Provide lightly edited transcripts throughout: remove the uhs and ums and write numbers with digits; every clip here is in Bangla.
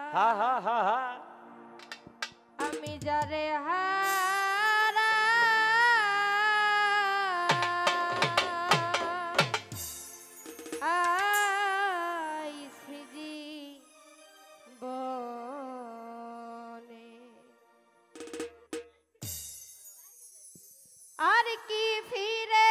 হা হা হা হা আমি যারে হারাইছি জীবনে আর কি ফিরে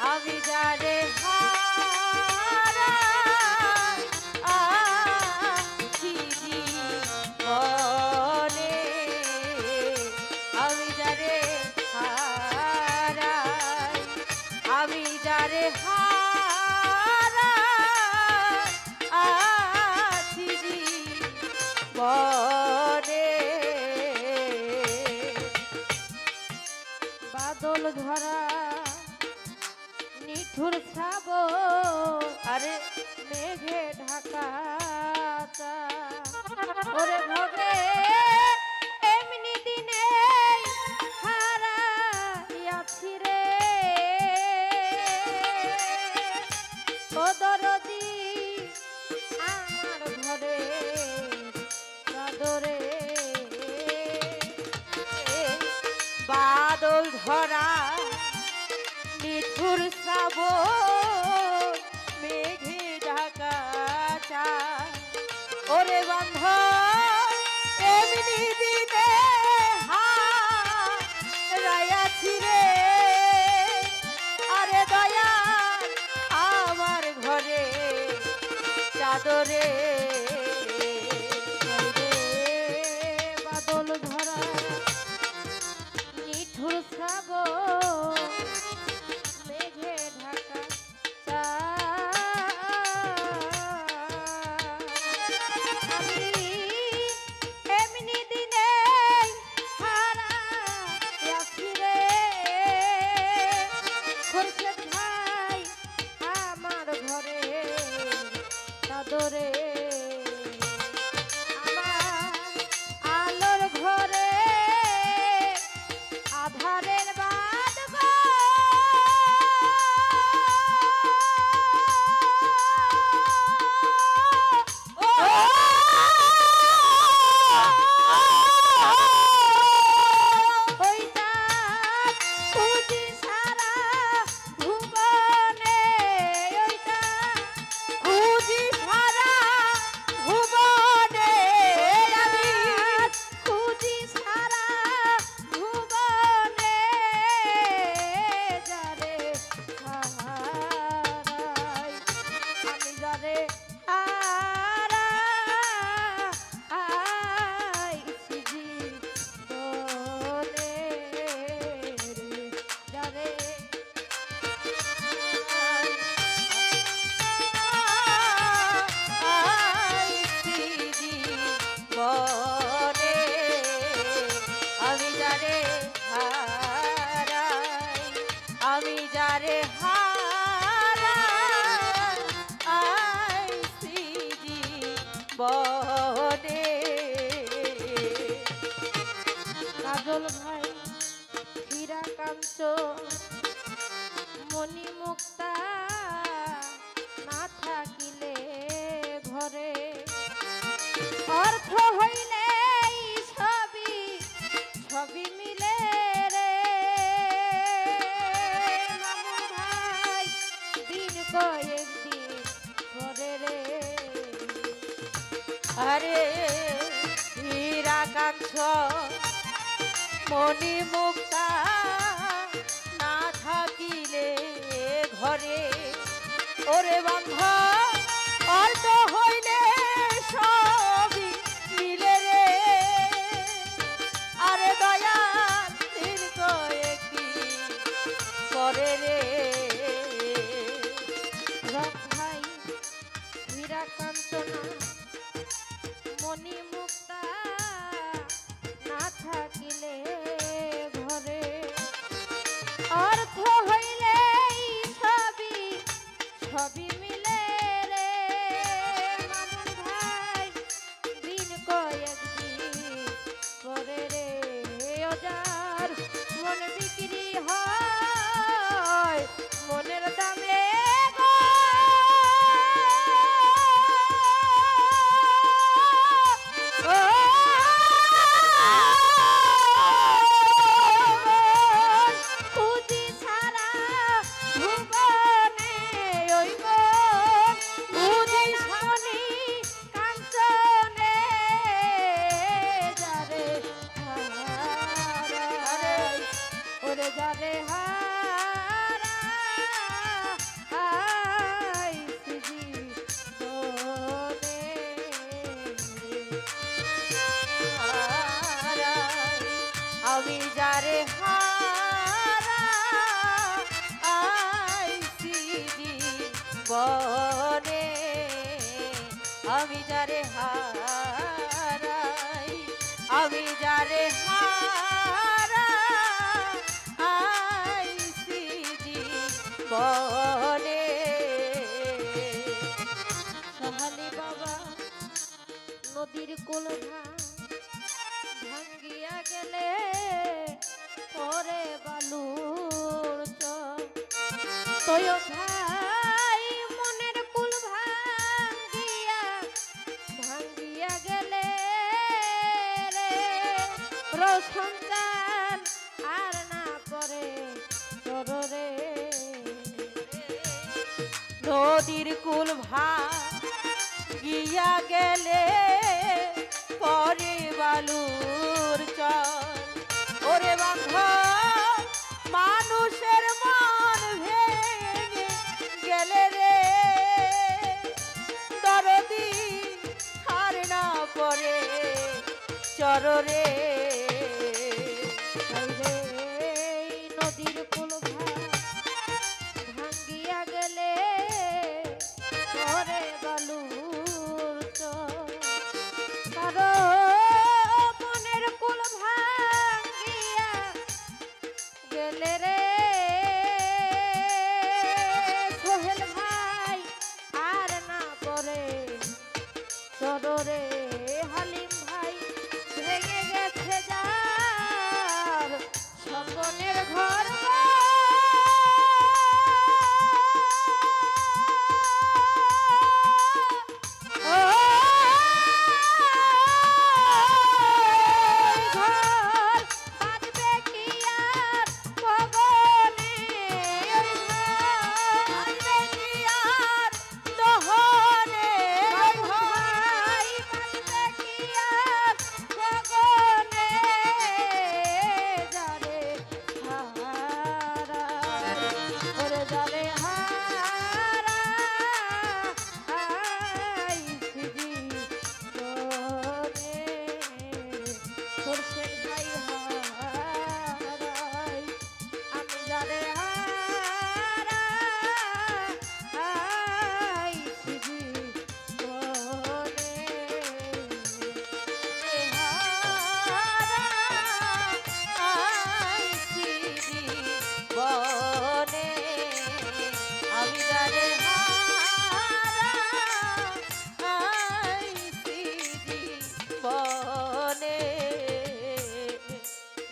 আমি যারে হারাইছি জীবনে আমি যারে হারাই আমি যারে হারাইছি জীবনে বাদল ধরা নিঠুর ছাব আরে মেঘে ঢাকা ওরে ভবে এমনি দিনে হারাইয়াছি রে ও দরদি আমার ঘরে চাদরে বাদল ধরা নিঠুর শ্রাবণ মেঘে ঢাকা ওরে বন্ধ এমনি দিনে হারাইয়াছি রে আরে দয়া আমার ঘরে চাদরে বাদল ধরা নিঠুর শ্রাবণ মেঘে ঢাকা আমি এমনি দিনে হারাইয়াছি রে খোরশেদ ভাই আমার ঘরে চাদরে আমার আলোর ঘরে আধারের বাদ গো আমি যারে হারাইছি জীবনে কাজল ভাই হীরা কাঞ্চ মণি মুক্তা না থাকিলে ঘরে অর্থ হইলে ছবি ছবি মিলে রে মামু ভাই দিন কয়েকদিন পরে রে আরে হীরা কাঞ্চ মণি মুক্তা না থাকিলে ঘরে ওরে বন্ধ অর্থ হইলে সবই বনে আমি যারে হারাই, আমি যারে হারাইছি জীবনে। সহালি বাবা নদীর কোল ভাঙ্গিয়া গেলে পরে বালুর চর তোয় ভাই মনের কুল ভাঙ্গিয়া ভাঙ্গিয়া গেলে রে প্রসন্তান আর না পরে চররে নদীর কুল ভাঙ্গিয়া গেলে পরে বালুর চর ওরে বান্ধব মানুষের মন ভেঙে গেলে রে দরদি আর না পরে চররে নদীর কুল ভাঙ্গিয়া গেলে পরে বালুর চর কারো মনের কুল ভাঙ্গিয়া গেলে রে সোহেল ভাই আর না পরে চররে হালিম ভাই ভেঙে গেছে যার স্বপনের ঘর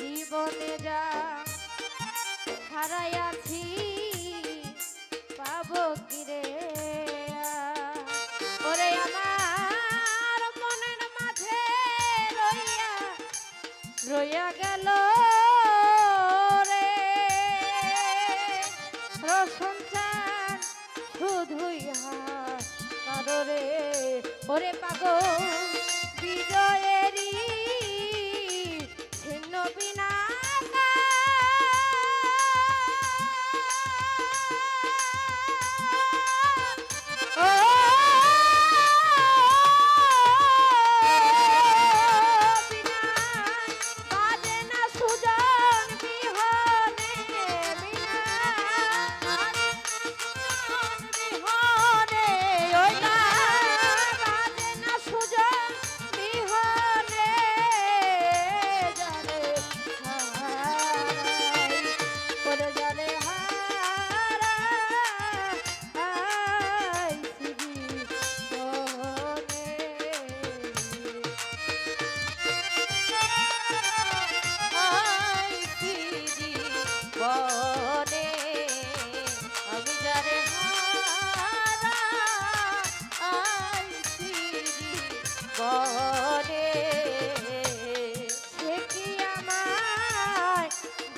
জীবনে যা হারাইয়াছি পাবো কিরে ওরে আমার মনের মাঝে রইয়া রইয়া গেল রে রসঞ্চান শুধুই হারে ওরে পাগল বিজয়েরই ছিন্ন বিনা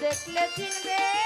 দেখলে চিনবে